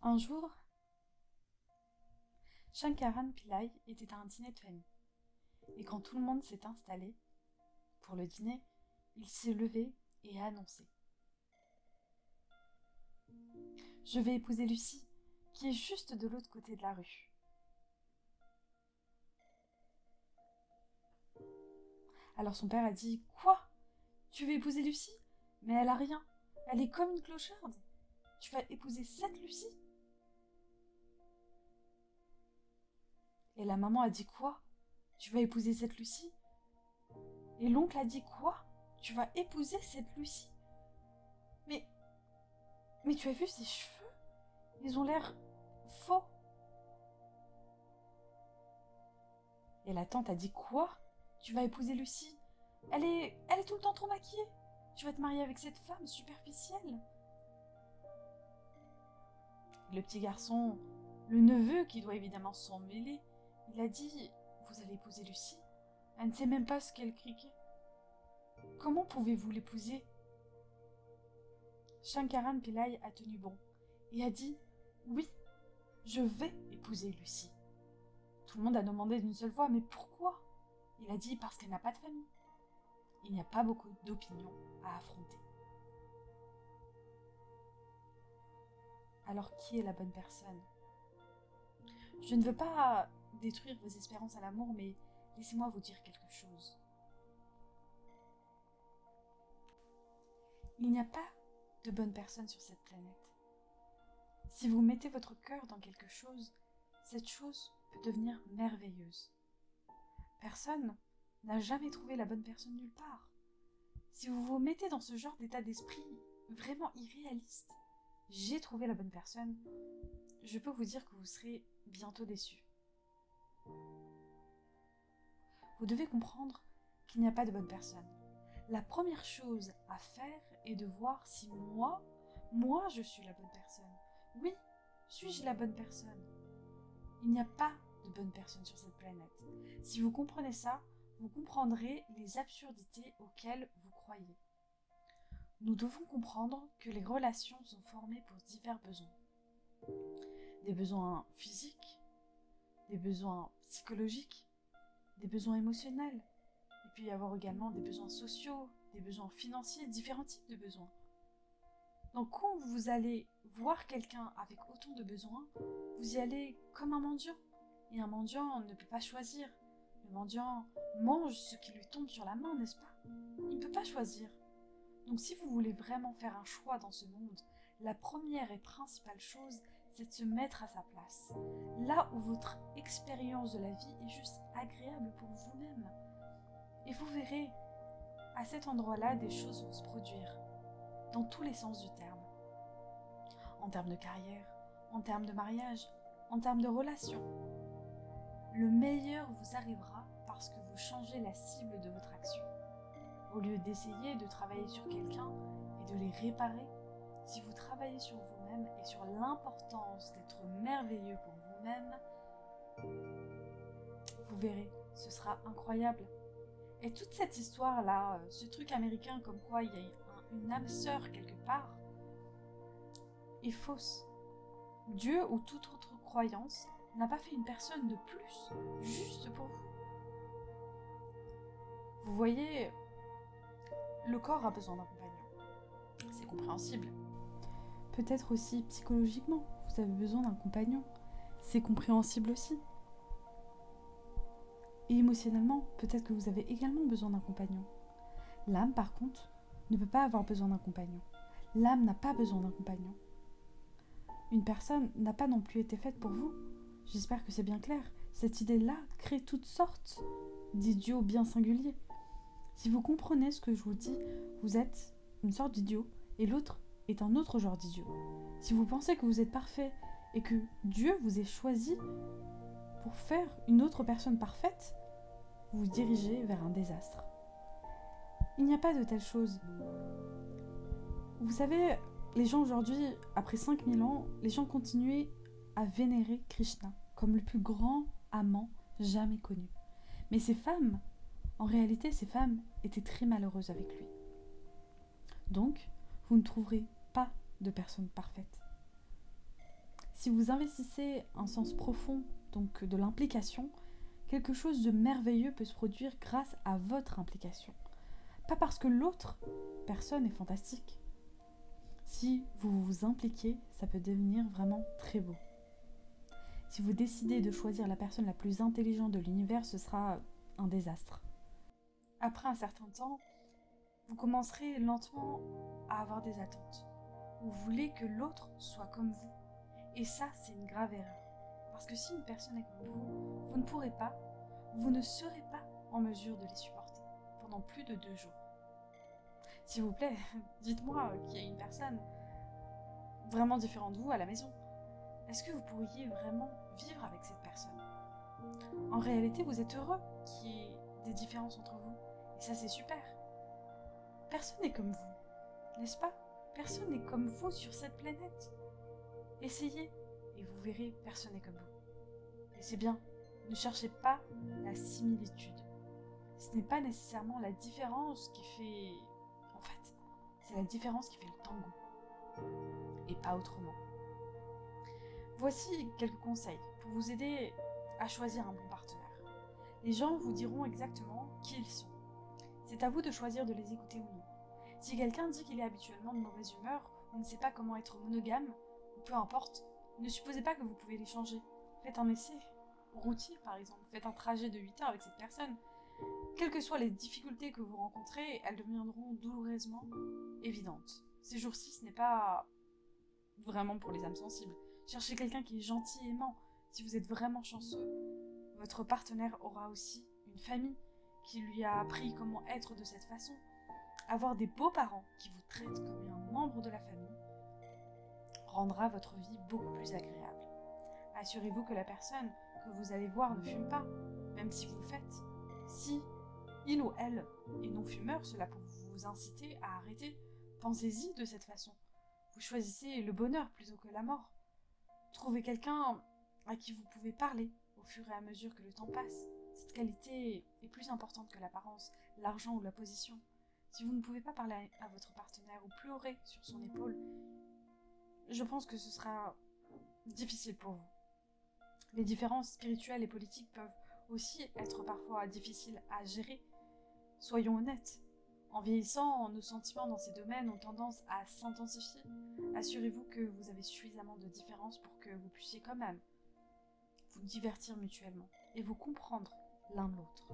Un jour, Shankaran Pillai était à un dîner de famille. Et quand tout le monde s'est installé pour le dîner, il s'est levé et a annoncé: Je vais épouser Lucie, qui est juste de l'autre côté de la rue. Alors son père a dit: Quoi? Tu veux épouser Lucie? Mais elle a rien. Elle est comme une clocharde. Tu vas épouser cette Lucie? Et la maman a dit: Quoi? Tu vas épouser cette Lucie? Et l'oncle a dit: Quoi? Tu vas épouser cette Lucie? Mais, mais tu as vu ses cheveux? Ils ont l'air faux. Et la tante a dit: Quoi? Tu vas épouser Lucie? Elle est tout le temps trop maquillée. Tu vas te marier avec cette femme superficielle. Le petit garçon, le neveu qui doit évidemment s'en mêler, il a dit: Vous allez épouser Lucie? Elle ne sait même pas ce qu'elle criquait. Comment pouvez-vous l'épouser? Shankaran Pillai a tenu bon et a dit: Oui, je vais épouser Lucie. Tout le monde a demandé d'une seule voix: Mais pourquoi? Il a dit: Parce qu'elle n'a pas de famille. Il n'y a pas beaucoup d'opinions à affronter. Alors qui est la bonne personne? Je ne veux pas détruire vos espérances à l'amour, mais laissez-moi vous dire quelque chose. Il n'y a pas de bonne personne sur cette planète. Si vous mettez votre cœur dans quelque chose, cette chose peut devenir merveilleuse. Personne n'a jamais trouvé la bonne personne nulle part. Si vous vous mettez dans ce genre d'état d'esprit vraiment irréaliste, j'ai trouvé la bonne personne, je peux vous dire que vous serez bientôt déçus. Vous devez comprendre qu'il n'y a pas de bonne personne. La première chose à faire est de voir si moi je suis la bonne personne. Oui, suis-je la bonne personne? Il n'y a pas de bonne personne sur cette planète. Si vous comprenez ça, vous comprendrez les absurdités auxquelles vous croyez. Nous devons comprendre que les relations sont formées pour divers besoins. Des besoins physiques, des besoins psychologiques, des besoins émotionnels. Il peut y avoir également des besoins sociaux, des besoins financiers, différents types de besoins. Donc quand vous allez voir quelqu'un avec autant de besoins, vous y allez comme un mendiant. Et un mendiant ne peut pas choisir. Le mendiant mange ce qui lui tombe sur la main, n'est-ce pas? Il ne peut pas choisir. Donc si vous voulez vraiment faire un choix dans ce monde, la première et principale chose, c'est de se mettre à sa place. Là où votre expérience de la vie est juste agréable pour vous-même. Et vous verrez, à cet endroit-là, des choses vont se produire, dans tous les sens du terme. En termes de carrière, en termes de mariage, en termes de relations. Le meilleur vous arrivera parce que vous changez la cible de votre action. Au lieu d'essayer de travailler sur quelqu'un et de les réparer, si vous travaillez sur vous-même et sur l'importance d'être merveilleux pour vous-même, vous verrez, ce sera incroyable. Et toute cette histoire-là, ce truc américain comme quoi il y a une âme sœur quelque part, est fausse. Dieu ou toute autre croyance n'a pas fait une personne de plus, juste pour vous. Vous voyez, le corps a besoin d'un compagnon. C'est compréhensible. Peut-être aussi psychologiquement, vous avez besoin d'un compagnon. C'est compréhensible aussi. Et émotionnellement, peut-être que vous avez également besoin d'un compagnon. L'âme, par contre, ne peut pas avoir besoin d'un compagnon. L'âme n'a pas besoin d'un compagnon. Une personne n'a pas non plus été faite pour vous. J'espère que c'est bien clair. Cette idée-là crée toutes sortes d'idiots bien singuliers. Si vous comprenez ce que je vous dis, vous êtes une sorte d'idiot et l'autre est un autre genre d'idiot. Si vous pensez que vous êtes parfait et que Dieu vous ait choisi pour faire une autre personne parfaite, vous vous dirigez vers un désastre. Il n'y a pas de telle chose. Vous savez, les gens aujourd'hui, après 5000 ans, les gens continuaient à vénérer Krishna comme le plus grand amant jamais connu. Mais ces femmes, en réalité, ces femmes étaient très malheureuses avec lui. Donc, vous ne trouverez pas de personne parfaite. Si vous investissez un sens profond, donc de l'implication, quelque chose de merveilleux peut se produire grâce à votre implication. Pas parce que l'autre personne est fantastique. Si vous vous impliquez, ça peut devenir vraiment très beau. Si vous décidez de choisir la personne la plus intelligente de l'univers, ce sera un désastre. Après un certain temps, vous commencerez lentement à avoir des attentes. Vous voulez que l'autre soit comme vous. Et ça, c'est une grave erreur. Parce que si une personne est comme vous, vous ne pourrez pas, vous ne serez pas en mesure de les supporter pendant plus de 2 jours. S'il vous plaît, dites-moi qu'il y a une personne vraiment différente de vous à la maison. Est-ce que vous pourriez vraiment vivre avec cette personne? En réalité, vous êtes heureux qu'il y ait des différences entre vous. Et ça, c'est super. Personne n'est comme vous, n'est-ce pas? Personne n'est comme vous sur cette planète. Essayez et vous verrez, personne n'est comme vous. Et c'est bien, ne cherchez pas la similitude. Ce n'est pas nécessairement la différence qui fait... En fait, c'est la différence qui fait le tango. Et pas autrement. Voici quelques conseils pour vous aider à choisir un bon partenaire. Les gens vous diront exactement qui ils sont. C'est à vous de choisir de les écouter ou non. Si quelqu'un dit qu'il est habituellement de mauvaise humeur, ou ne sait pas comment être monogame, ou peu importe, ne supposez pas que vous pouvez les changer. Faites un essai routier par exemple, faites un trajet de 8 heures avec cette personne. Quelles que soient les difficultés que vous rencontrez, elles deviendront douloureusement évidentes. Ces jours-ci, ce n'est pas vraiment pour les âmes sensibles. Cherchez quelqu'un qui est gentil et aimant. Si vous êtes vraiment chanceux, votre partenaire aura aussi une famille qui lui a appris comment être de cette façon. Avoir des beaux parents qui vous traitent comme un membre de la famille rendra votre vie beaucoup plus agréable. Assurez-vous que la personne que vous allez voir ne fume pas, même si vous le faites. Si il ou elle est non-fumeur, cela peut vous inciter à arrêter. Pensez-y de cette façon. Vous choisissez le bonheur plutôt que la mort. Trouvez quelqu'un à qui vous pouvez parler au fur et à mesure que le temps passe. Cette qualité est plus importante que l'apparence, l'argent ou la position. Si vous ne pouvez pas parler à votre partenaire ou pleurer sur son épaule, je pense que ce sera difficile pour vous. Les différences spirituelles et politiques peuvent aussi être parfois difficiles à gérer. Soyons honnêtes. En vieillissant, nos sentiments dans ces domaines ont tendance à s'intensifier. Assurez-vous que vous avez suffisamment de différences pour que vous puissiez quand même vous divertir mutuellement et vous comprendre l'un l'autre.